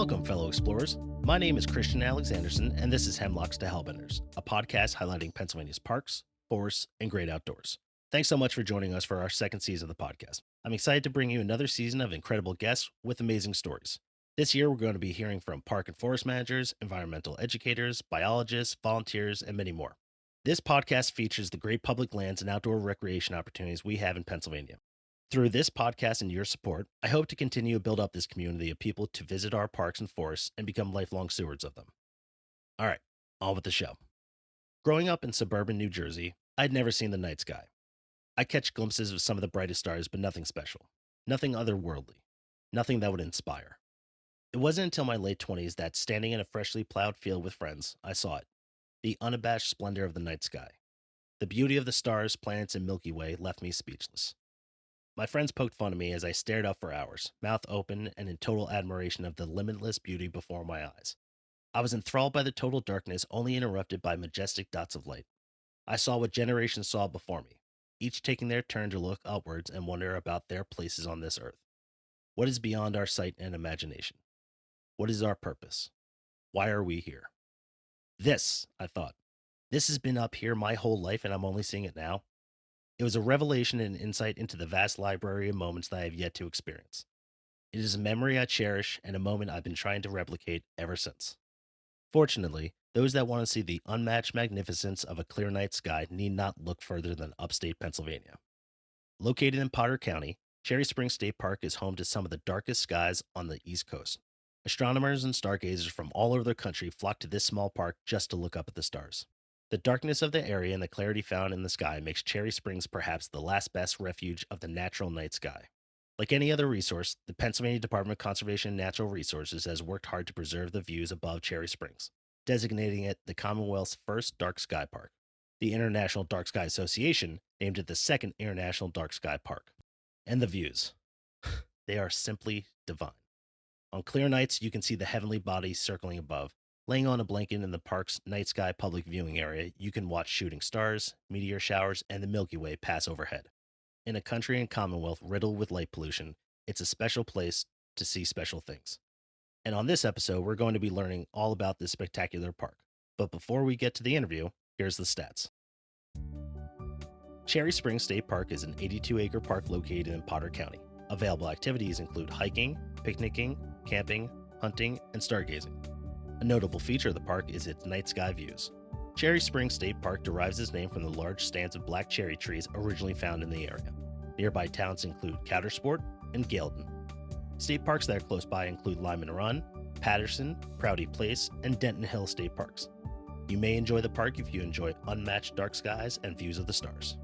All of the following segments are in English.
Welcome, fellow explorers. My name is Christian Alexandersen, and this is Hemlocks to Hellbenders, a podcast highlighting Pennsylvania's parks, forests, and great outdoors. Thanks so much for joining us for our second season of the podcast. I'm excited to bring you another season of incredible guests with amazing stories. This year, we're going to be hearing from park and forest managers, environmental educators, biologists, volunteers, and many more. This podcast features the great public lands and outdoor recreation opportunities we have in Pennsylvania. Through this podcast and your support, I hope to continue to build up this community of people to visit our parks and forests and become lifelong stewards of them. All right, on with the show. Growing up in suburban New Jersey, I'd never seen the night sky. I catch glimpses of some of the brightest stars, but nothing special, nothing otherworldly, nothing that would inspire. It wasn't until my late 20s that, standing in a freshly plowed field with friends, I saw it, the unabashed splendor of the night sky. The beauty of the stars, planets, and Milky Way left me speechless. My friends poked fun at me as I stared up for hours, mouth open and in total admiration of the limitless beauty before my eyes. I was enthralled by the total darkness, only interrupted by majestic dots of light. I saw what generations saw before me, each taking their turn to look upwards and wonder about their places on this earth. What is beyond our sight and imagination? What is our purpose? Why are we here? This, I thought, this has been up here my whole life and I'm only seeing it now. It was a revelation and insight into the vast library of moments that I have yet to experience. It is a memory I cherish and a moment I've been trying to replicate ever since. Fortunately, those that want to see the unmatched magnificence of a clear night sky need not look further than upstate Pennsylvania. Located in Potter County, Chery Springs State Park is home to some of the darkest skies on the East Coast. Astronomers and stargazers from all over the country flock to this small park just to look up at the stars. The darkness of the area and the clarity found in the sky makes Chery Springs perhaps the last best refuge of the natural night sky. Like any other resource, the Pennsylvania Department of Conservation and Natural Resources has worked hard to preserve the views above Chery Springs, designating it the Commonwealth's first dark sky park. The International Dark Sky Association named it the second International Dark Sky Park. And the views. They are simply divine. On clear nights, you can see the heavenly bodies circling above. Laying on a blanket in the park's night sky public viewing area, you can watch shooting stars, meteor showers, and the Milky Way pass overhead. In a country and commonwealth riddled with light pollution, it's a special place to see special things. And on this episode, we're going to be learning all about this spectacular park. But before we get to the interview, here's the stats. Chery Springs State Park is an 82-acre park located in Potter County. Available activities include hiking, picnicking, camping, hunting, and stargazing. A notable feature of the park is its night sky views. Chery Springs State Park derives its name from the large stands of black cherry trees originally found in the area. Nearby towns include Coudersport and Gailton. State parks that are close by include Lyman Run, Patterson, Prouty Place, and Denton Hill State Parks. You may enjoy the park if you enjoy unmatched dark skies and views of the stars.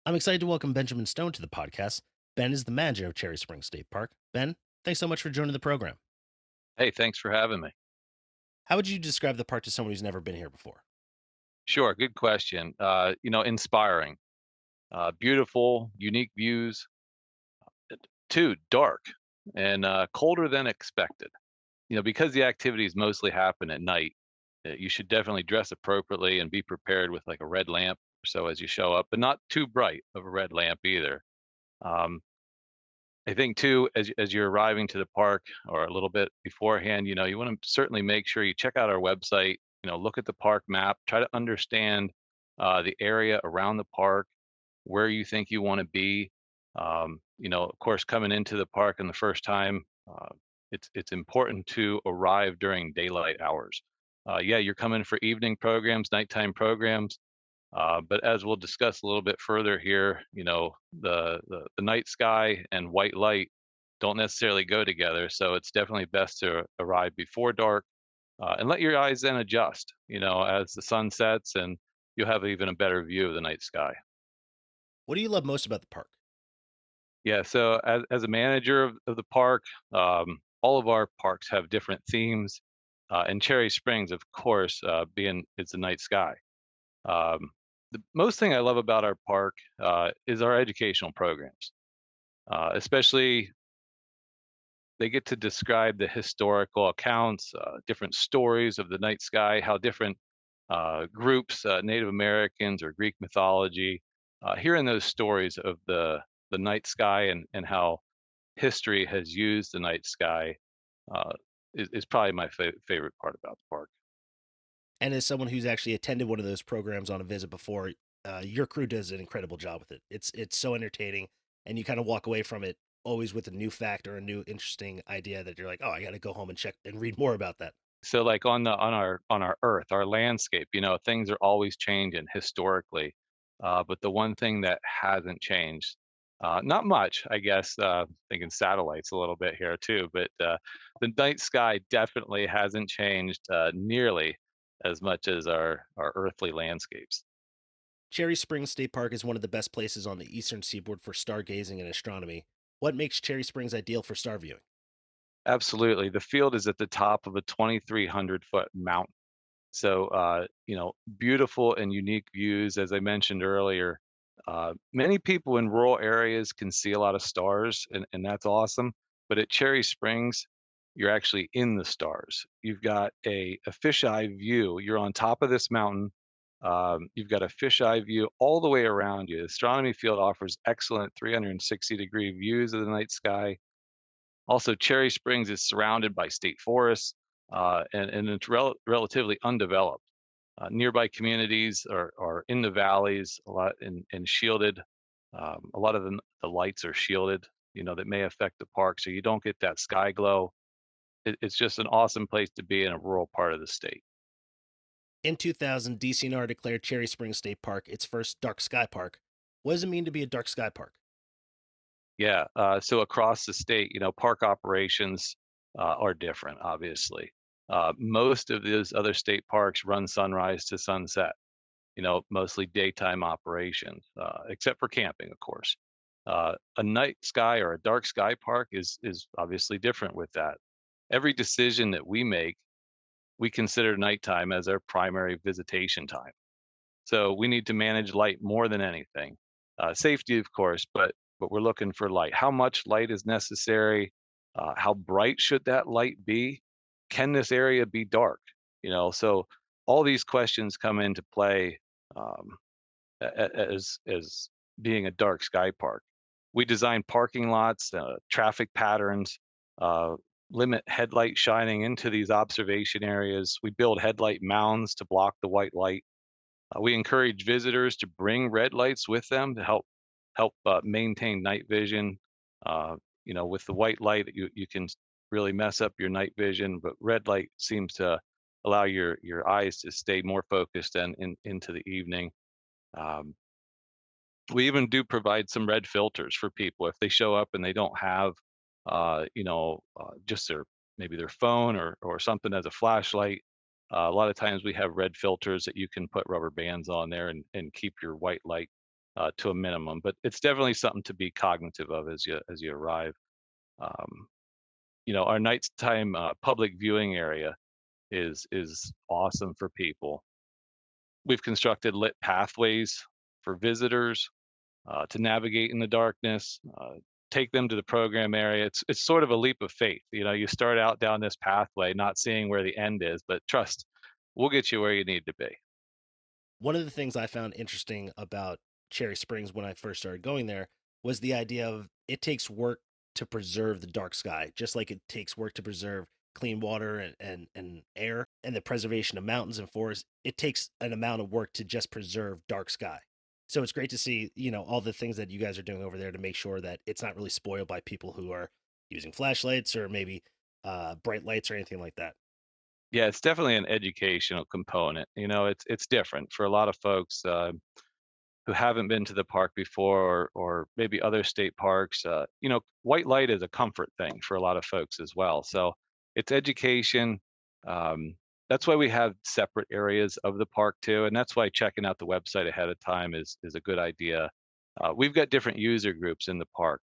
I'm excited to welcome Benjamin Stone to the podcast. Ben is the manager of Chery Springs State Park. Ben, thanks so much for joining the program. Hey, thanks for having me. How would you describe the park to someone who's never been here before? Sure, good question. Inspiring, beautiful, unique views. Two, dark and colder than expected. Because the activities mostly happen at night, you should definitely dress appropriately and be prepared with like a red lamp or so as you show up, but not too bright of a red lamp either. Um, I think too, as you're arriving to the park or a little bit beforehand, you want to certainly make sure you check out our website. Look at the park map, try to understand the area around the park, where you think you want to be. Of course, coming into the park in the first time, it's important to arrive during daylight hours. Yeah, you're coming for evening programs, nighttime programs. But as we'll discuss a little bit further here, the night sky and white light don't necessarily go together. So it's definitely best to arrive before dark and let your eyes then adjust, as the sun sets and you'll have even a better view of the night sky. What do you love most about the park? Yeah, so as a manager of the park, all of our parks have different themes. And Cherry Springs, of course, being it's the night sky. Um, the most thing I love about our park is our educational programs, especially they get to describe the historical accounts, different stories of the night sky, how different groups, Native Americans or Greek mythology, hearing those stories of the night sky and how history has used the night sky uh, is probably my favorite part about the park. And as someone who's actually attended one of those programs on a visit before, your crew does an incredible job with it. It's so entertaining, and you kind of walk away from it always with a new fact or a new interesting idea that you're like, oh, I got to go home and check and read more about that. So like on our earth, our landscape, things are always changing historically. But the one thing that hasn't changed, not much, I guess, thinking satellites a little bit here too, but the night sky definitely hasn't changed nearly as much as our earthly landscapes. Cherry Springs State Park is one of the best places on the eastern seaboard for stargazing and astronomy. What makes Cherry Springs ideal for star viewing? Absolutely. The field is at the top of a 2,300-foot mountain. So, beautiful and unique views, as I mentioned earlier. Many people in rural areas can see a lot of stars, and that's awesome. But at Cherry Springs, you're actually in the stars. You've got a fisheye view. You're on top of this mountain. You've got a fisheye view all the way around you. The astronomy field offers excellent 360-degree views of the night sky. Also, Cherry Springs is surrounded by state forests, and it's relatively undeveloped. Nearby communities are in the valleys, a lot and shielded. A lot of the lights are shielded, that may affect the park, so you don't get that sky glow. It's just an awesome place to be in a rural part of the state. In 2000, DCNR declared Cherry Springs State Park its first dark sky park. What does it mean to be a dark sky park? Yeah, so across the state, park operations are different, obviously. Most of those other state parks run sunrise to sunset. Mostly daytime operations, except for camping, of course. A night sky or a dark sky park is obviously different with that. Every decision that we make, we consider nighttime as our primary visitation time. So we need to manage light more than anything. Safety, of course, but we're looking for light. How much light is necessary? How bright should that light be? Can this area be dark? So all these questions come into play um, as being a dark sky park. We design parking lots, traffic patterns, uh, limit headlight shining into these observation areas. We build headlight mounds to block the white light. We encourage visitors to bring red lights with them to help maintain night vision. With the white light, you can really mess up your night vision, but red light seems to allow your eyes to stay more focused and into the evening. Um, we even do provide some red filters for people if they show up and they don't have, just maybe their phone or something as a flashlight. A lot of times we have red filters that you can put rubber bands on there and keep your white light to a minimum. But it's definitely something to be cognitive of as you arrive. Um, our nighttime public viewing area is awesome for people. We've constructed lit pathways for visitors to navigate in the darkness, take them to the program area. It's sort of a leap of faith. You start out down this pathway, not seeing where the end is, but trust, we'll get you where you need to be. One of the things I found interesting about Cherry Springs when I first started going there was the idea of it takes work to preserve the dark sky, just like it takes work to preserve clean water and air and the preservation of mountains and forests. It takes an amount of work to just preserve dark sky. So it's great to see, all the things that you guys are doing over there to make sure that it's not really spoiled by people who are using flashlights or maybe bright lights or anything like that. Yeah, it's definitely an educational component. It's different for a lot of folks. Who haven't been to the park before or maybe other state parks, white light is a comfort thing for a lot of folks as well. So it's education. Um, that's why we have separate areas of the park too, and that's why checking out the website ahead of time is a good idea. We've got different user groups in the park.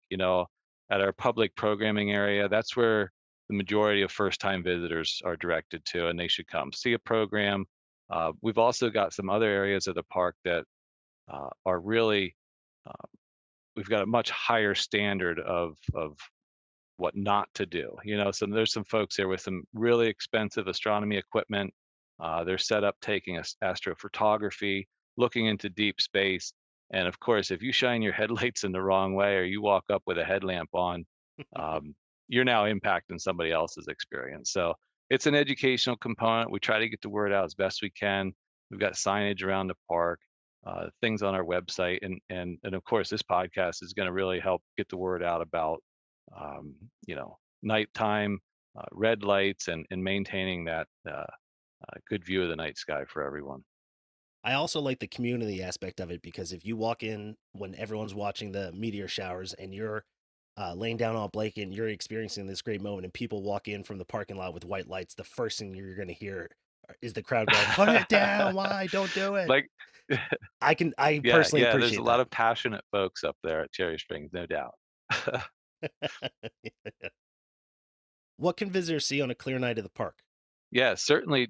At our public programming area, that's where the majority of first-time visitors are directed to, and they should come see a program. We've also got some other areas of the park that are really uh, we've got a much higher standard of what not to do. So there's some folks there with some really expensive astronomy equipment. They're set up taking astrophotography, looking into deep space. And of course, if you shine your headlights in the wrong way or you walk up with a headlamp on, um, you're now impacting somebody else's experience. So it's an educational component. We try to get the word out as best we can. We've got signage around the park, things on our website, and of course, this podcast is going to really help get the word out about nighttime red lights and maintaining that good view of the night sky for everyone. I also like the community aspect of it because if you walk in when everyone's watching the meteor showers and you're laying down on a blanket and you're experiencing this great moment, and people walk in from the parking lot with white lights, the first thing you're going to hear is the crowd going, "Put it down! Why? Don't do it!" Like, I yeah, personally yeah. There's a appreciate lot that. of passionate folks up there at Cherry Springs, no doubt. What can visitors see on a clear night at the park? Yeah, certainly,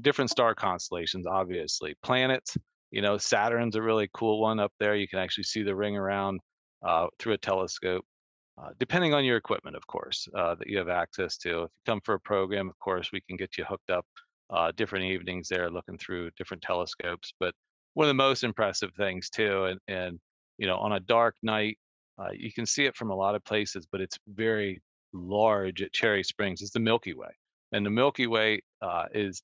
different star constellations, obviously. Planets, Saturn's a really cool one up there. You can actually see the ring around through a telescope, depending on your equipment, of course, that you have access to. If you come for a program, of course, we can get you hooked up different evenings there looking through different telescopes. But one of the most impressive things, too, and on a dark night, you can see it from a lot of places, but it's very large at Cherry Springs, is the Milky Way. And the Milky Way is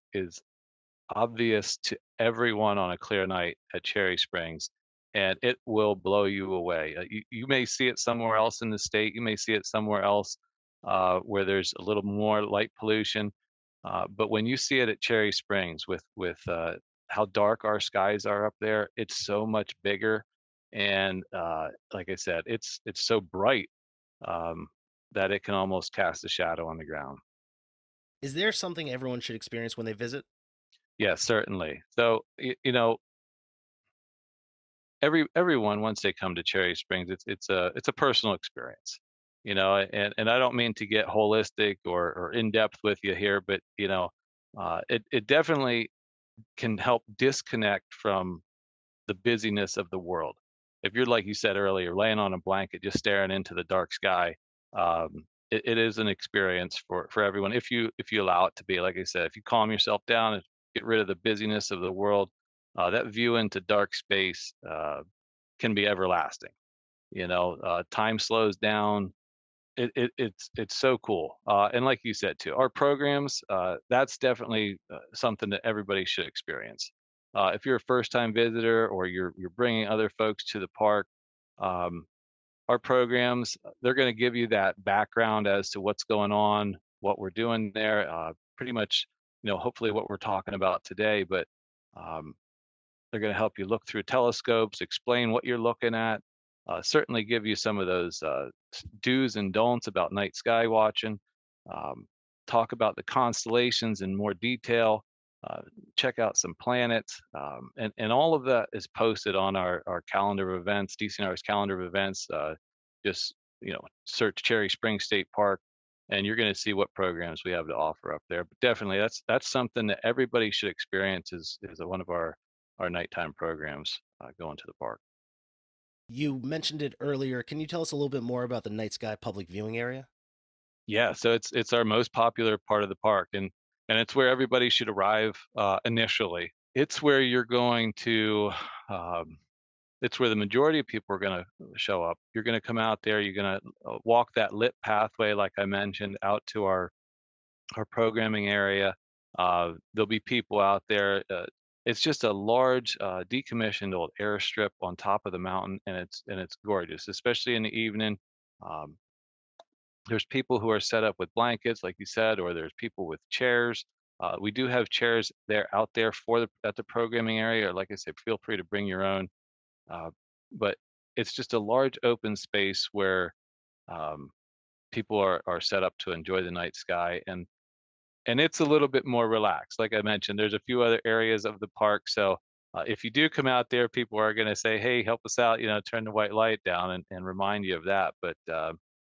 obvious to everyone on a clear night at Cherry Springs, and it will blow you away. You may see it somewhere else in the state. You may see it somewhere else where there's a little more light pollution. But when you see it at Cherry Springs with how dark our skies are up there, it's so much bigger. And like I said, it's so bright um, that it can almost cast a shadow on the ground. Is there something everyone should experience when they visit? Yeah, certainly. So, everyone once they come to Cherry Springs, it's a personal experience, and I don't mean to get holistic or in depth with you here, but it definitely can help disconnect from the busyness of the world. If you're, like you said earlier, laying on a blanket just staring into the dark sky, it is an experience for everyone if you allow it to be. Like I said, if you calm yourself down and get rid of the busyness of the world, that view into dark space can be everlasting. Time slows down. It's so cool, and like you said too, our programs, that's definitely something that everybody should experience. If you're a first time visitor or you're bringing other folks to the park, um, our programs, they're going to give you that background as to what's going on, what we're doing there, pretty much, hopefully what we're talking about today. But um, they're going to help you look through telescopes, explain what you're looking at, certainly give you some of those do's and don'ts about night sky watching, um, talk about the constellations in more detail, uh, check out some planets, and all of that is posted on our calendar of events, DCNR's calendar of events. Just search Cherry Springs State Park, and you're going to see what programs we have to offer up there. But definitely, that's something that everybody should experience. Is one of our nighttime programs going to the park. You mentioned it earlier. Can you tell us a little bit more about the night sky public viewing area? Yeah, so it's our most popular part of the park, and it's where everybody should arrive initially. It's where you're going to. Um, it's where the majority of people are going to show up. You're going to come out there. You're going to walk that lit pathway, like I mentioned, out to our programming area. There'll be people out there. It's just a large decommissioned old airstrip on top of the mountain, and it's gorgeous, especially in the evening. Um, there's people who are set up with blankets, like you said, or there's people with chairs. We do have chairs there out there for at the programming area. Or like I said, feel free to bring your own. Uh, but it's just a large open space where um, people are set up to enjoy the night sky, and it's a little bit more relaxed. Like I mentioned, there's a few other areas of the park. So if you do come out there, people are going to say, "Hey, help us out! Turn the white light down," and remind you of that. But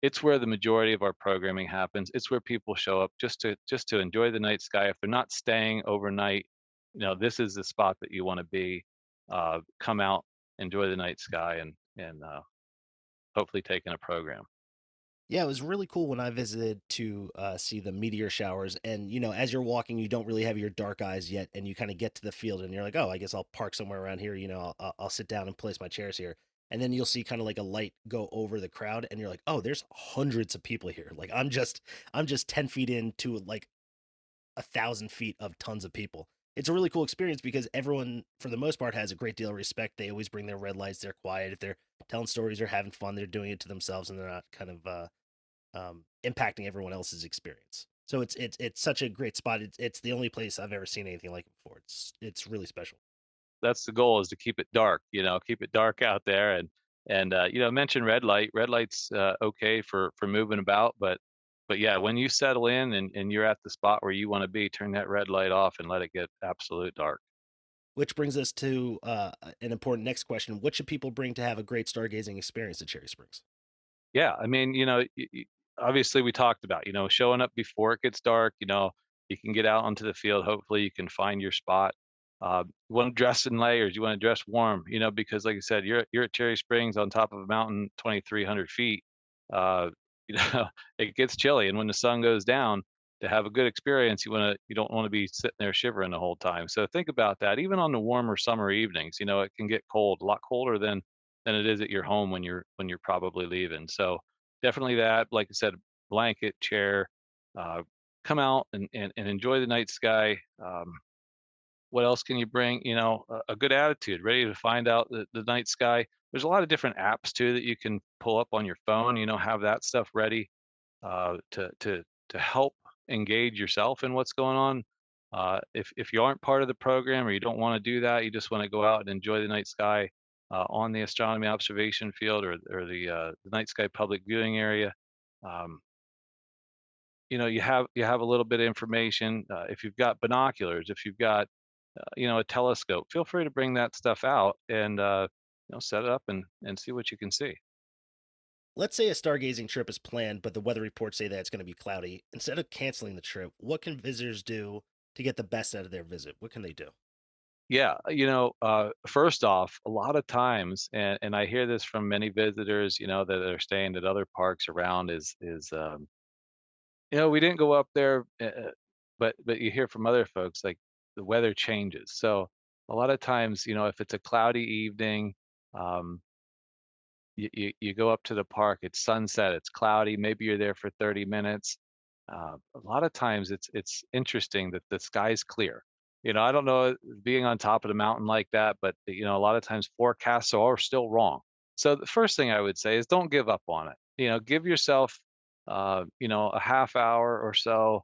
it's where the majority of our programming happens. It's where people show up just to enjoy the night sky. If they're not staying overnight, this is the spot that you want to be. Come out, enjoy the night sky, and hopefully take in a program. Yeah, it was really cool when I visited to see the meteor showers. And, as you're walking, you don't really have your dark eyes yet. And you kind of get to the field and you're like, oh, I guess I'll park somewhere around here. I'll sit down and place my chairs here. and then you'll see kind of like a light go over the crowd, and you're like, oh, there's hundreds of people here. Like I'm just 10 feet into like 1,000 feet of tons of people. It's a really cool experience because everyone, for the most part, has a great deal of respect. They always bring their red lights. They're quiet. If they're telling stories or having fun, they're doing it to themselves, and they're not kind of impacting everyone else's experience. So it's such a great spot. It's the only place I've ever seen anything like it before. It's really special. That's the goal, is to keep it dark, keep it dark out there. And mention red light. Red light's okay for moving about, but yeah, when you settle in and you're at the spot where you want to be, turn that red light off and let it get absolute dark. Which brings us to an important next question: what should people bring to have a great stargazing experience at Chery Springs? Yeah, I mean, obviously we talked about, showing up before it gets dark. You can get out onto the field. Hopefully you can find your spot. You want to dress in layers. You want to dress warm, because like I said, you're at Cherry Springs on top of a mountain, 2,300 feet. Uh, you know, it gets chilly, and when the sun goes down, to have a good experience, you don't want to be sitting there shivering the whole time. So think about that. Even on the warmer summer evenings, it can get cold, a lot colder than it is at your home when you're probably leaving. So definitely that, like I said, blanket, chair, uh, come out and enjoy the night sky. What else can you bring? A good attitude, ready to find out the night sky. There's a lot of different apps too that you can pull up on your phone. Have that stuff ready to help engage yourself in what's going on. If you aren't part of the program or you don't want to do that, you just want to go out and enjoy the night sky on the astronomy observation field or the night sky public viewing area. Um, you have a little bit of information. If you've got binoculars, if you've got a telescope, feel free to bring that stuff out and set it up and see what you can see. Let's say a stargazing trip is planned, but the weather reports say that it's going to be cloudy. Instead of canceling the trip, what can visitors do to get the best out of their visit? What can they do? Yeah, first off, a lot of times, and I hear this from many visitors, that are staying at other parks around, we didn't go up there, but you hear from other folks like the weather changes. So a lot of times, if it's a cloudy evening, um, you go up to the park, it's sunset, it's cloudy, maybe you're there for 30 minutes. A lot of times it's interesting that the sky's clear. I don't know, being on top of the mountain like that, but a lot of times forecasts are still wrong. So the first thing I would say is don't give up on it. Give yourself a half hour or so,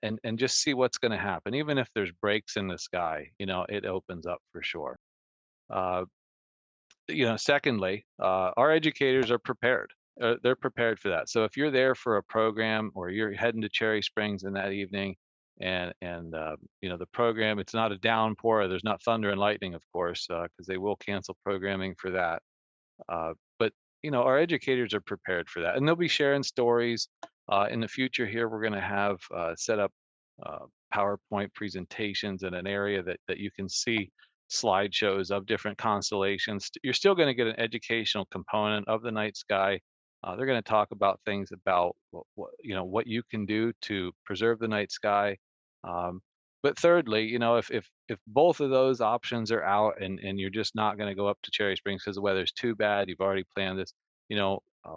and just see what's going to happen. Even if there's breaks in the sky, it opens up for sure. Uh, Secondly, our educators are prepared. They're prepared for that. So if you're there for a program or you're heading to Cherry Springs in that evening, and the program, it's not a downpour. There's not thunder and lightning, of course, because they will cancel programming for that. But our educators are prepared for that, and they'll be sharing stories. In the future, here we're going to have set up uh, PowerPoint presentations in an area that you can see slideshows of different constellations. You're still going to get an educational component of the night sky. They're going to talk about things about what you can do to preserve the night sky. Um, but thirdly, if both of those options are out and you're just not going to go up to Cherry Springs because the weather's too bad, you've already planned this,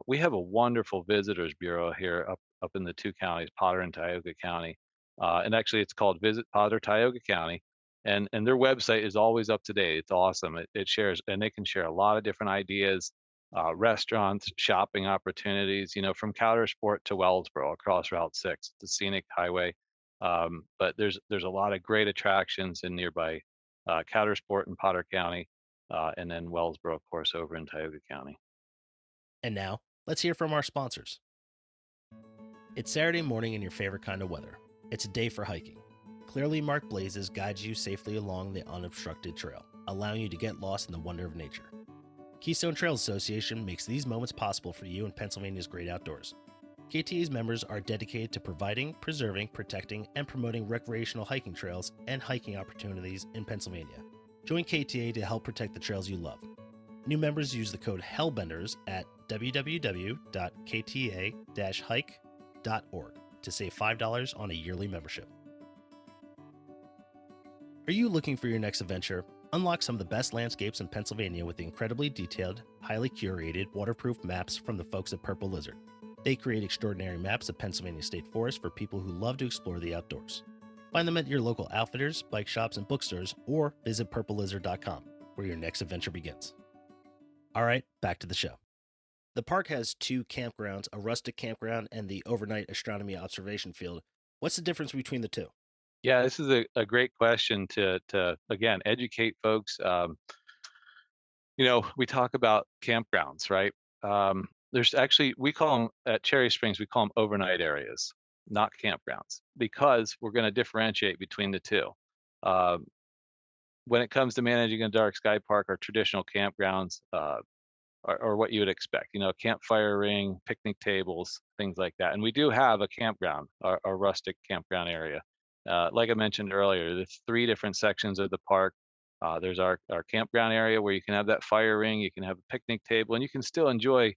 we have a wonderful visitors bureau here up in the two counties, Potter and Tioga County. And actually it's called Visit Potter Tioga County. And their website is always up to date. It's awesome. It shares, and they can share a lot of different ideas, restaurants, shopping opportunities, from Coudersport to Wellsboro across Route 6, the scenic highway. But there's a lot of great attractions in nearby Coudersport in Potter County, and then Wellsboro, of course, over in Tioga County. And now, let's hear from our sponsors. It's Saturday morning in your favorite kind of weather. It's a day for hiking. Clearly marked blazes guide you safely along the unobstructed trail, allowing you to get lost in the wonder of nature. Keystone Trails Association makes these moments possible for you in Pennsylvania's great outdoors. KTA's members are dedicated to providing, preserving, protecting, and promoting recreational hiking trails and hiking opportunities in Pennsylvania. Join KTA to help protect the trails you love. New members use the code Hellbenders at www.kta-hike.org to save $5 on a yearly membership. Are you looking for your next adventure? Unlock some of the best landscapes in Pennsylvania with the incredibly detailed, highly curated, waterproof maps from the folks at Purple Lizard. They create extraordinary maps of Pennsylvania state forests for people who love to explore the outdoors. Find them at your local outfitters, bike shops, and bookstores, or visit purplelizard.com, where your next adventure begins. All right, back to the show. The park has two campgrounds, a rustic campground and the overnight astronomy observation field. What's the difference between the two? Yeah, this is a great question to again educate folks. We talk about campgrounds, right? There's actually we call them at Cherry Springs, we call them overnight areas, not campgrounds, because we're going to differentiate between the two. Um, when it comes to managing a dark sky park, our traditional campgrounds are what you would expect. Campfire ring, picnic tables, things like that. And we do have a campground, our rustic campground area. Like I mentioned earlier, there's three different sections of the park. There's our campground area where you can have that fire ring, you can have a picnic table, and you can still enjoy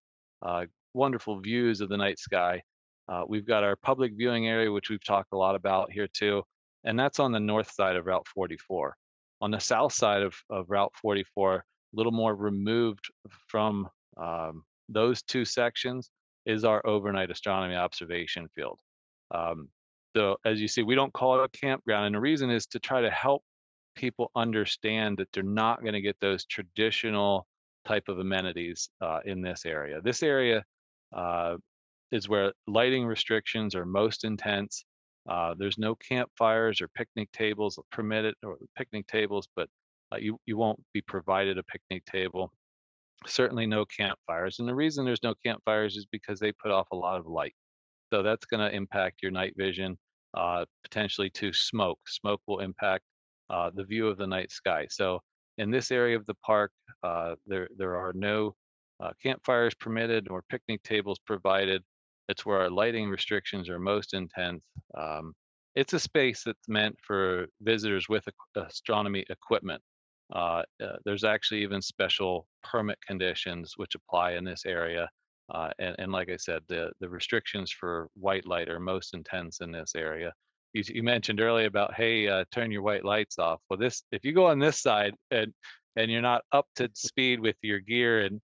wonderful views of the night sky. We've got our public viewing area, which we've talked a lot about here too, and that's on the north side of Route 44. On the south side of Route 44, a little more removed from those two sections is our overnight astronomy observation field. Um, so as you see, we don't call it a campground, and the reason is to try to help people understand that they're not going to get those traditional type of amenities in this area. This area uh, is where lighting restrictions are most intense. There's no campfires or picnic tables permitted, or picnic tables, but you won't be provided a picnic table. Certainly no campfires, and the reason there's no campfires is because they put off a lot of light. So that's gonna impact your night vision, potentially to smoke. Smoke will impact, the view of the night sky. So in this area of the park, there are no, campfires permitted or picnic tables provided. It's where our lighting restrictions are most intense. It's a space that's meant for visitors with astronomy equipment. There's actually even special permit conditions which apply in this area. And like I said, the restrictions for white light are most intense in this area. You mentioned earlier about, hey, turn your white lights off. Well, this if you go on this side and you're not up to speed with your gear, and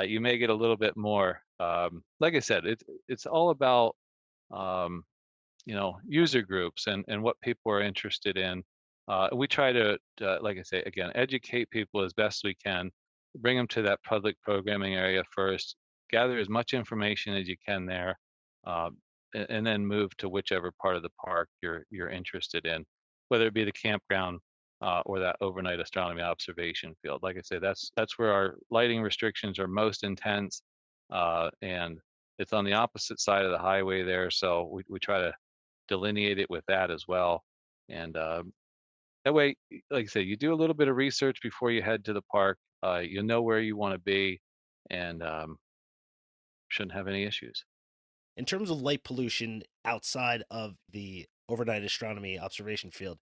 you may get a little bit more. Like I said, it's all about um, user groups and what people are interested in. We try to, like I say again, educate people as best we can, bring them to that public programming area first, gather as much information as you can there, and then move to whichever part of the park you're interested in, whether it be the campground or that overnight astronomy observation field. Like I say, that's where our lighting restrictions are most intense, and it's on the opposite side of the highway there, so we try to delineate it with that as well. And that way, like I say, you do a little bit of research before you head to the park. You'll know where you want to be, and shouldn't have any issues. In terms of light pollution outside of the overnight astronomy observation field,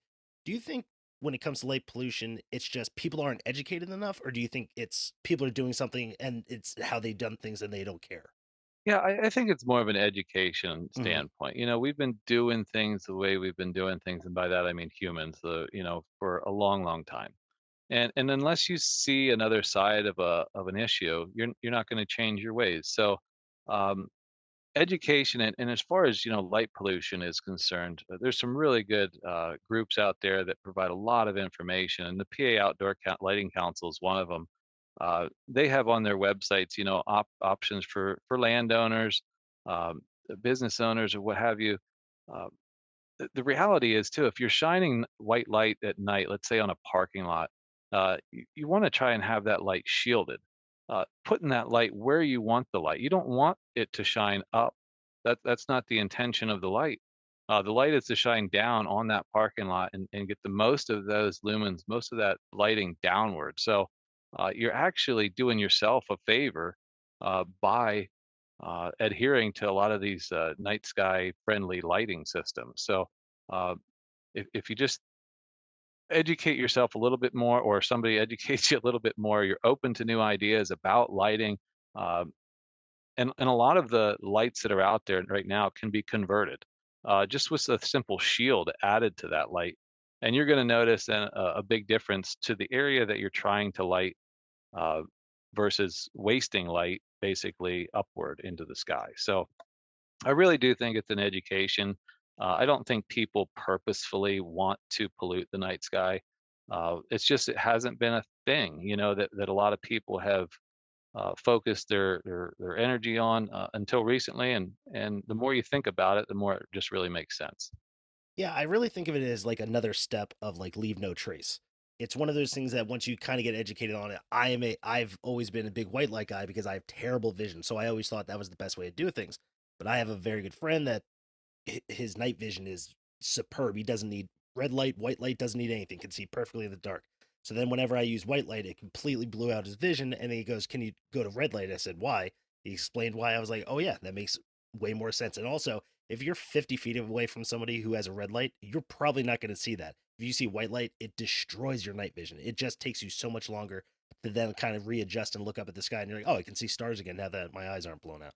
do you think when it comes to light pollution, it's just people aren't educated enough, or do you think it's people are doing something and it's how they've done things and they don't care? Yeah, I think it's more of an education Hmm. standpoint. We've been doing things the way we've been doing things, and by that I mean humans, for a long, long time. And unless you see another side of an issue, you're not going to change your ways. So um, education and as far as light pollution is concerned, there's some really good groups out there that provide a lot of information, and the Lighting Council is one of them. They have on their websites options for landowners, um, business owners, or what have you. uh, the reality is too, if you're shining white light at night, let's say on a parking lot, you want to try and have that light shielded. Putting that light where you want the light. You don't want it to shine up. That's not the intention of the light. The light is to shine down on that parking lot and get the most of those lumens, most of that lighting downward. So you're actually doing yourself a favor by adhering to a lot of these night sky friendly lighting systems. So uh, if you just educate yourself a little bit more, or somebody educates you a little bit more, you're open to new ideas about lighting. um, and a lot of the lights that are out there right now can be converted just with a simple shield added to that light. and you're going to notice a big difference to the area that you're trying to light uh, versus wasting light basically upward into the sky. So I really do think it's an education. I don't think people purposefully want to pollute the night sky. It's just it hasn't been a thing, that a lot of people have focused their energy on until recently. And the more you think about it, the more it just really makes sense. Yeah, I really think of it as like another step of like leave no trace. It's one of those things that once you kind of get educated on it, I've always been a big white light guy because I have terrible vision. So I always thought that was the best way to do things. But I have a very good friend that his night vision is superb. He doesn't need red light, white light, doesn't need anything, can see perfectly in the dark. So then whenever I use white light, it completely blew out his vision. And then he goes, "Can you go to red light?" I said, "Why?" He explained why. I was like, "Oh yeah, that makes way more sense." And also, if you're 50 feet away from somebody who has a red light, you're probably not going to see that. If you see white light, it destroys your night vision. It just takes you so much longer to then kind of readjust and look up at the sky, and you're like, "Oh, I can see stars again now that my eyes aren't blown out."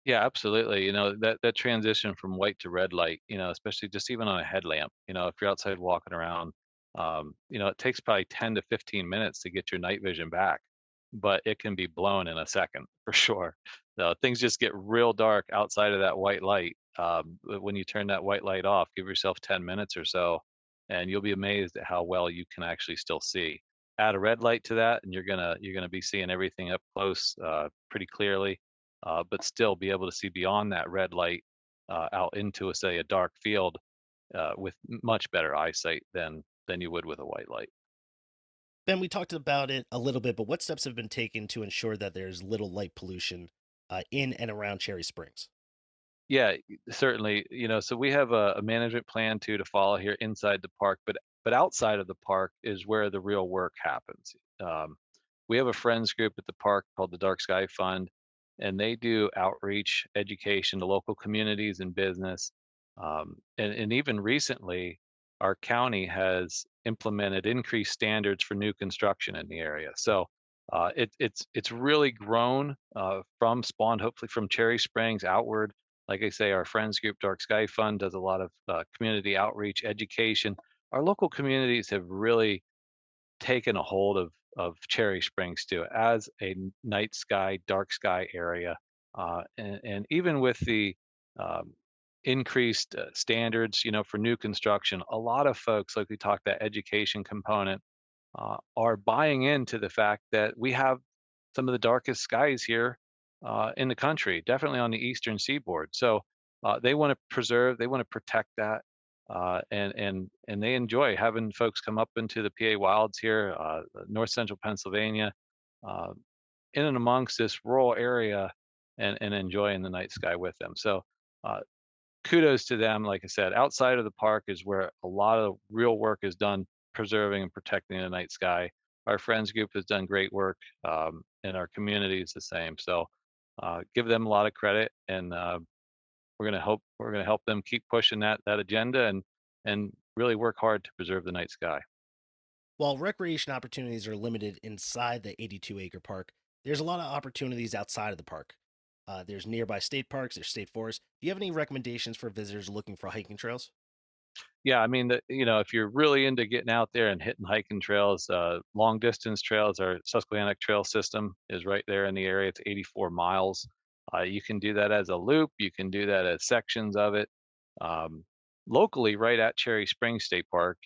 Yeah, absolutely. That transition from white to red light, especially just even on a headlamp, if you're outside walking around, it takes probably 10 to 15 minutes to get your night vision back, but it can be blown in a second for sure. Things just get real dark outside of that white light. When you turn that white light off, give yourself 10 minutes or so, and you'll be amazed at how well you can actually still see. Add a red light to that, and you're gonna be seeing everything up close, pretty clearly, but still be able to see beyond that red light out into, say, a dark field with much better eyesight than you would with a white light. Ben, we talked about it a little bit, but what steps have been taken to ensure that there's little light pollution in and around Cherry Springs? Yeah, certainly. So we have a management plan too to follow here inside the park, but outside of the park is where the real work happens. We have a friends group at the park called the Dark Sky Fund, and they do outreach, education to local communities and business. And even recently, our county has implemented increased standards for new construction in the area. So it's really grown from spawned hopefully from Cherry Springs outward. Like I say, our friends group, Dark Sky Fund, does a lot of community outreach, education. Our local communities have really taken a hold of Cherry Springs too, as a night sky, dark sky area, and even with the um, increased standards, for new construction, a lot of folks, like we talked, that education component are buying into the fact that we have some of the darkest skies here in the country, definitely on the eastern seaboard. So they want to preserve, they want to protect that, and they enjoy having folks come up into the PA wilds here, north central Pennsylvania, uh, in and amongst this rural area, and enjoying the night sky with them. So uh, kudos to them. Like I said, outside of the park is where a lot of real work is done preserving and protecting the night sky. Our friends group has done great work, and our community is the same. So give them a lot of credit, and we're gonna help them keep pushing that agenda and really work hard to preserve the night sky. While recreation opportunities are limited inside the 82-acre park, there's a lot of opportunities outside of the park. There's nearby state parks, there's state forests. Do you have any recommendations for visitors looking for hiking trails? Yeah, I mean, if you're really into getting out there and hitting hiking trails, long distance trails, our Susquehannock Trail system is right there in the area. It's 84 miles. You can do that as a loop. You can do that as sections of it. Um, Locally, right at Cherry Springs State Park,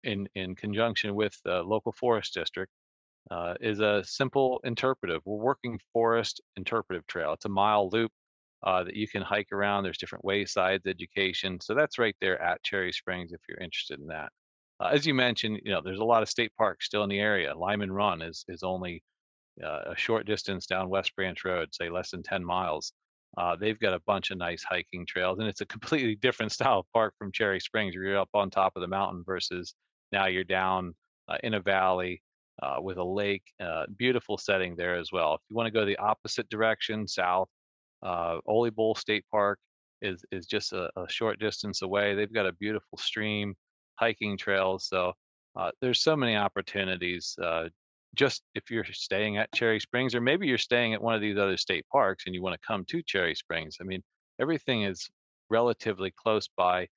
in conjunction with the local forest district, is a simple interpretive. We're working forest interpretive trail. It's a mile loop that you can hike around. There's different waysides, education. So that's right there at Cherry Springs if you're interested in that. As you mentioned, there's a lot of state parks still in the area. Lyman Run is only a short distance down West Branch Road, say less than 10 miles. They've got a bunch of nice hiking trails, and it's a completely different style of park from Cherry Springs, where you're up on top of the mountain versus now you're down in a valley with a lake. Beautiful setting there as well. If you want to go the opposite direction, south, Ole Bull State Park is just a short distance away. They've got a beautiful stream, hiking trails. So there's so many opportunities. Just if you're staying at Cherry Springs, or maybe you're staying at one of these other state parks and you want to come to Cherry Springs. I mean, everything is relatively close by.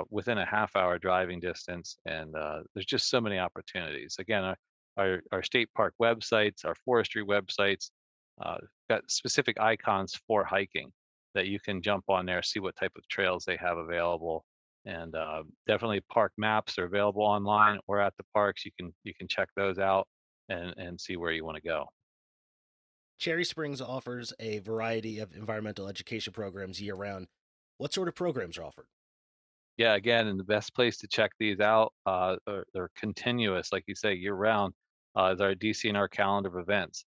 within a half-hour driving distance, and there's just so many opportunities. Again, our state park websites, our forestry websites, uh, got specific icons for hiking that you can jump on there, see what type of trails they have available, and definitely park maps are available online or at the parks. You can check those out and see where you want to go. Cherry Springs offers a variety of environmental education programs year round. What sort of programs are offered? Yeah, again, and the best place to check these out, they're continuous, like you say, year round, is our DCNR calendar of events.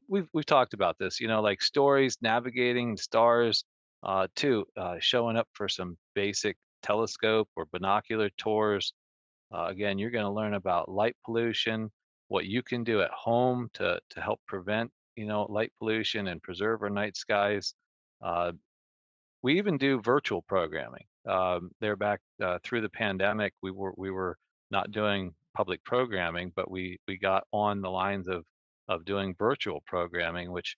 We've talked about this, like stories, navigating stars, too, showing up for some basic telescope or binocular tours. Again, you're going to learn about light pollution, what you can do at home to help prevent, light pollution and preserve our night skies. Uh, we even do virtual programming. They're back through the pandemic. We were not doing public programming, but we got on the lines of doing virtual programming, which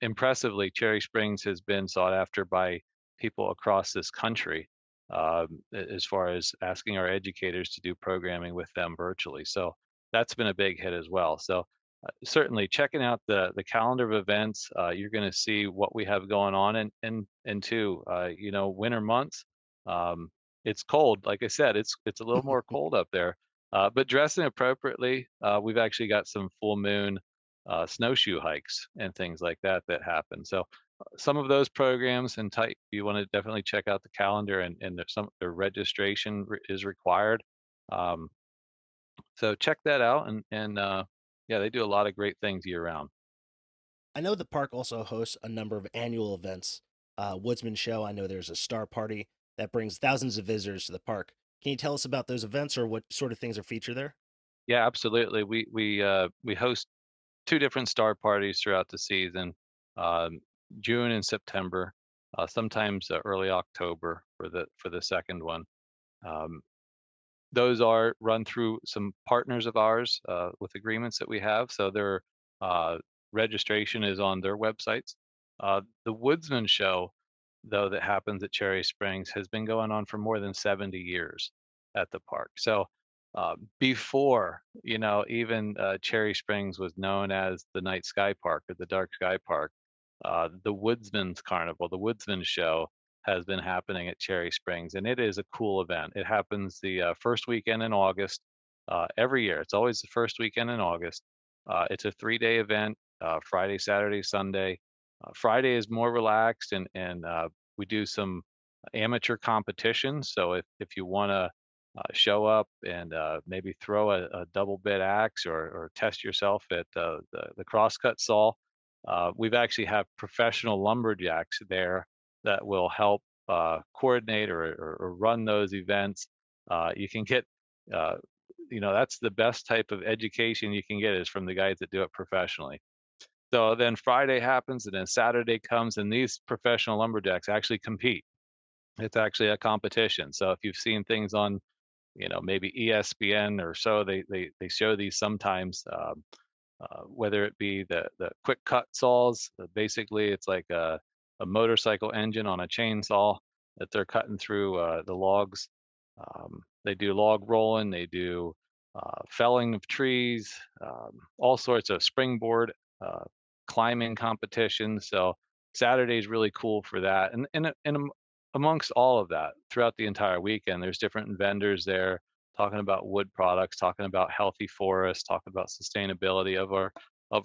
impressively, Cherry Springs has been sought after by people across this country as far as asking our educators to do programming with them virtually. So that's been a big hit as well. So certainly checking out the calendar of events, you're going to see what we have going on, and two, winter months. Um, it's cold, like I said, it's a little more cold up there, but dressing appropriately. We've actually got some full moon snowshoe hikes and things like that that happen. So some of those programs and type you want to definitely check out the calendar, and there's some the registration is required. Um, so check that out, and yeah, they do a lot of great things year round. I know the park also hosts a number of annual events. Woodsman Show, I know there's a star party that brings thousands of visitors to the park. Can you tell us about those events or what sort of things are featured there? Yeah, absolutely. We host two different star parties throughout the season, um, June and September, sometimes early October for the second one. Um, Those are run through some partners of ours, with agreements that we have, so their, uh, registration is on their websites. The Woodsman Show, though, that happens at Cherry Springs has been going on for more than 70 years at the park. So, before, even, Cherry Springs was known as the Night Sky Park or the Dark Sky Park, the Woodsman's Carnival, the Woodsman Show has been happening at Cherry Springs, and it is a cool event. It happens the first weekend in August every year. It's always the first weekend in August. It's a 3-day event: Friday, Saturday, Sunday. Friday is more relaxed, and we do some amateur competitions. So if you want to show up and maybe throw a double bit axe, or test yourself at the crosscut saw, we've actually have professional lumberjacks there that will help coordinate or run those events. You can get, uh, that's the best type of education you can get is from the guys that do it professionally. So then Friday happens, and then Saturday comes, and these professional lumberjacks actually compete. It's actually a competition. So if you've seen things on, maybe ESPN or so, they show these sometimes. Whether it be the quick cut saws. Basically, it's like a motorcycle engine on a chainsaw that they're cutting through the logs. They do log rolling, they do felling of trees, all sorts of springboard uh, climbing competitions. So Saturday is really cool for that. And amongst all of that, throughout the entire weekend, there's different vendors there talking about wood products, talking about healthy forests, talking about sustainability of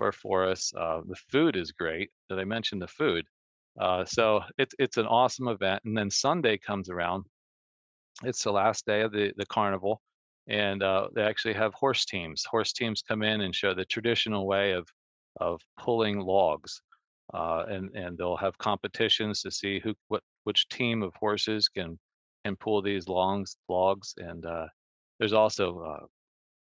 our forests. The food is great. Did I mention the food? So it's an awesome event. And then Sunday comes around. It's the last day of the carnival, and they actually have horse teams. Horse teams come in and show the traditional way of pulling logs, and they'll have competitions to see which team of horses can pull these longs logs. And there's also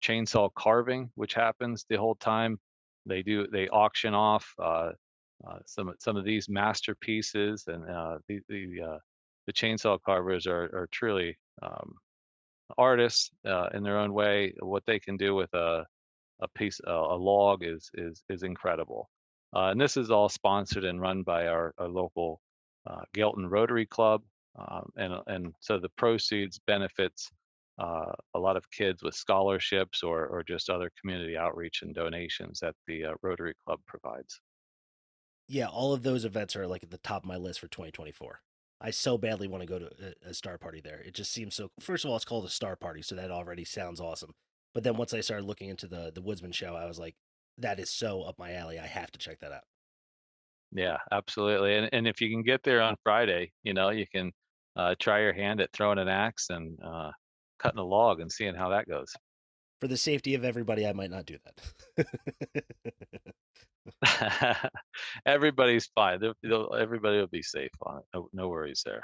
chainsaw carving, which happens the whole time. They auction off some of these masterpieces, and the chainsaw carvers are truly artists in their own way. What they can do with a log is incredible. And this is all sponsored and run by our local Galton Rotary Club. And so the proceeds benefits a lot of kids with scholarships or just other community outreach and donations that the Rotary Club provides. Yeah, all of those events are like at the top of my list for 2024. I so badly want to go to a star party there. It just seems so. First of all, it's called a star party, so that already sounds awesome. But then once I started looking into the Woodsman show, I was like, that is so up my alley. I have to check that out. Yeah, absolutely. And if you can get there on Friday, you can try your hand at throwing an axe and cutting a log and seeing how that goes. For the safety of everybody, I might not do that. Everybody's fine. Everybody will be safe on it. No, no worries there.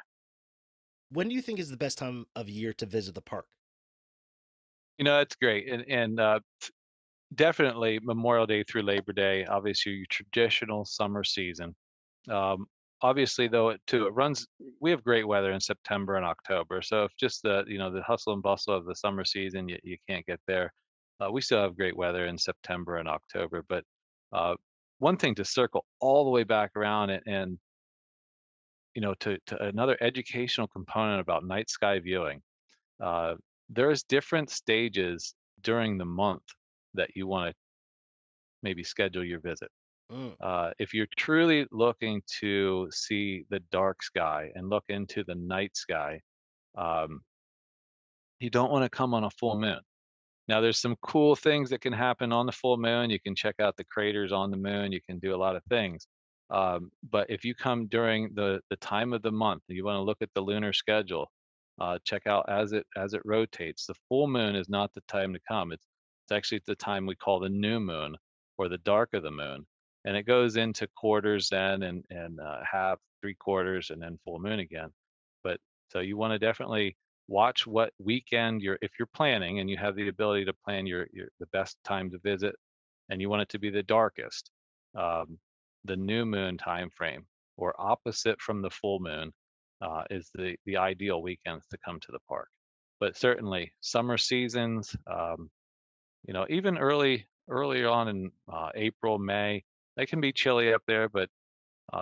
When do you think is the best time of year to visit the park? It's great, and definitely Memorial Day through Labor Day. Obviously, your traditional summer season. Um, Obviously, though, it runs. We have great weather in September and October. So if just the hustle and bustle of the summer season, you can't get there. We still have great weather in September and October. But uh, one thing to circle all the way back around and to another educational component about night sky viewing. Uh, there's different stages during the month that you want to maybe schedule your visit. Mm. If you're truly looking to see the dark sky and look into the night sky, um, you don't want to come on a full moon. Now, there's some cool things that can happen on the full moon. You can check out the craters on the moon. You can do a lot of things. But if you come during the time of the month, you want to look at the lunar schedule, check out as it rotates. The full moon is not the time to come. It's actually the time we call the new moon or the dark of the moon, and it goes into quarters then and half, three quarters, and then full moon again. But so you want to definitely watch what weekend if you're planning and you have the ability to plan your the best time to visit and you want it to be the darkest. um, the new moon time frame or opposite from the full moon is the ideal weekends to come to the park. But certainly summer seasons, even early on in April, May, they can be chilly up there. But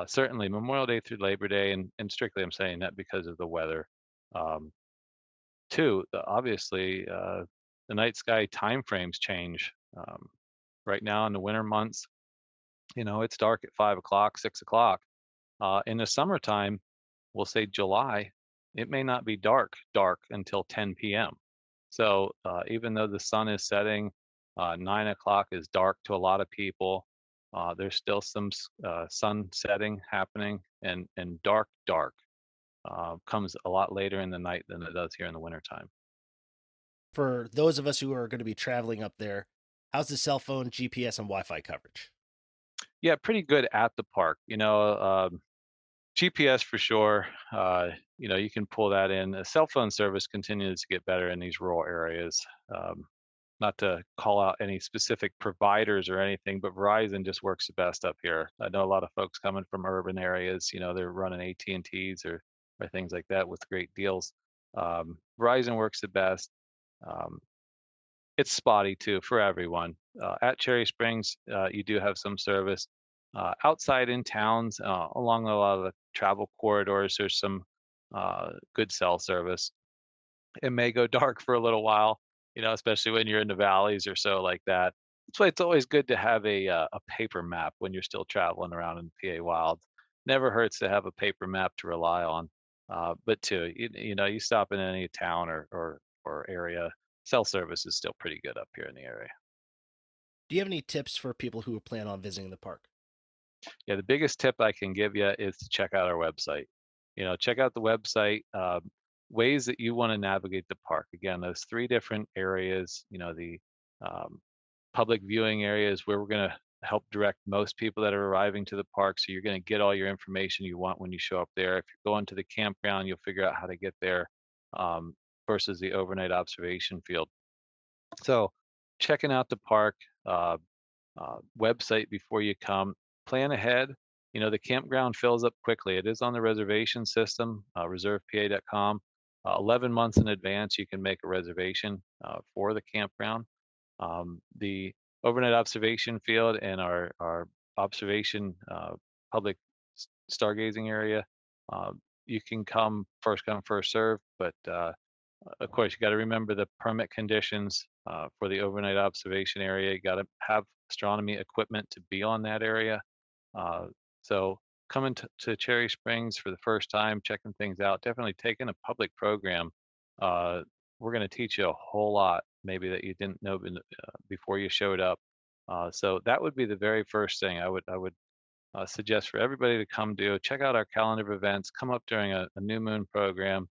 certainly Memorial Day through Labor Day, and strictly I'm saying that because of the weather. um, Too, obviously, the night sky time frames change. Right now in the winter months, it's dark at 5 o'clock, 6 o'clock. In the summertime, we'll say July, it may not be dark until 10 p.m. So even though the sun is setting, 9 o'clock is dark to a lot of people. There's still some sun setting happening, and dark comes a lot later in the night than it does here in the wintertime. For those of us who are going to be traveling up there, how's the cell phone, GPS, and Wi Fi coverage? Yeah, pretty good at the park. GPS for sure. You can pull that in. The cell phone service continues to get better in these rural areas. Um, Not to call out any specific providers or anything, but Verizon just works the best up here. I know a lot of folks coming from urban areas. They're running AT&Ts or things like that with great deals. Verizon works the best. Um, it's spotty too for everyone. At Cherry Springs, you do have some service. Outside in towns, along a lot of the travel corridors, there's some good cell service. It may go dark for a little while, especially when you're in the valleys or so like that. That's why it's always good to have a paper map when you're still traveling around in PA Wild. Never hurts to have a paper map to rely on. But too, you stop in any town or area, cell service is still pretty good up here in the area. Do you have any tips for people who plan on visiting the park? Yeah, the biggest tip I can give you is to check out our website. Check out the website. Ways that you want to navigate the park. Again, those three different areas. The um, public viewing areas where we're going to help direct most people that are arriving to the park. So you're going to get all your information you want when you show up there. If you're going to the campground, you'll figure out how to get there. Um, versus the overnight observation field. So checking out the park. Website before you come. Plan ahead. The campground fills up quickly. It is on the reservation system, reservepa.com. 11 months in advance, you can make a reservation for the campground. The overnight observation field and our observation public stargazing area. you can come, first serve. But of course, you got to remember the permit conditions for the overnight observation area. You got to have astronomy equipment to be on that area. Uh, so coming to Cherry Springs for the first time, checking things out, definitely taking a public program. Uh, we're going to teach you a whole lot, maybe that you didn't know before you showed up. So that would be the very first thing I would suggest for everybody to come do. Check out our calendar of events. Come up during a new moon program,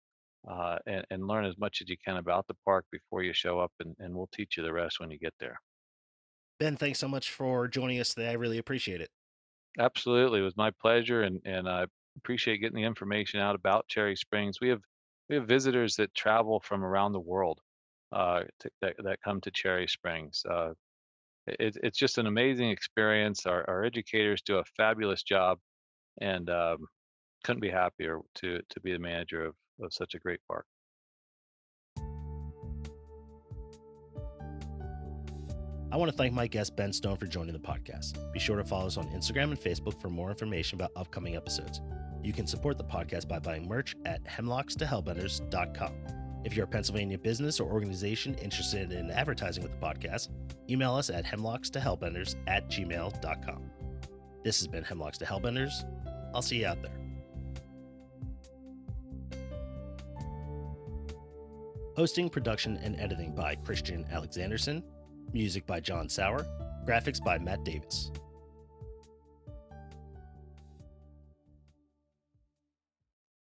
and learn as much as you can about the park before you show up, and we'll teach you the rest when you get there. Ben, thanks so much for joining us today. I really appreciate it. Absolutely, it was my pleasure, and I appreciate getting the information out about Cherry Springs. We have visitors that travel from around the world that come to Cherry Springs. It's just an amazing experience. Our educators do a fabulous job, and couldn't be happier to be the manager of such a great park. I want to thank my guest, Ben Stone, for joining the podcast. Be sure to follow us on Instagram and Facebook for more information about upcoming episodes. You can support the podcast by buying merch at hemlockstohellbenders.com. If you're a Pennsylvania business or organization interested in advertising with the podcast, email us at hemlockstohellbenders@gmail.com. This has been Hemlocks to Hellbenders. I'll see you out there. Hosting, production, and editing by Christian Alexandersen. Music by John Sauer. Graphics by Matt Davis.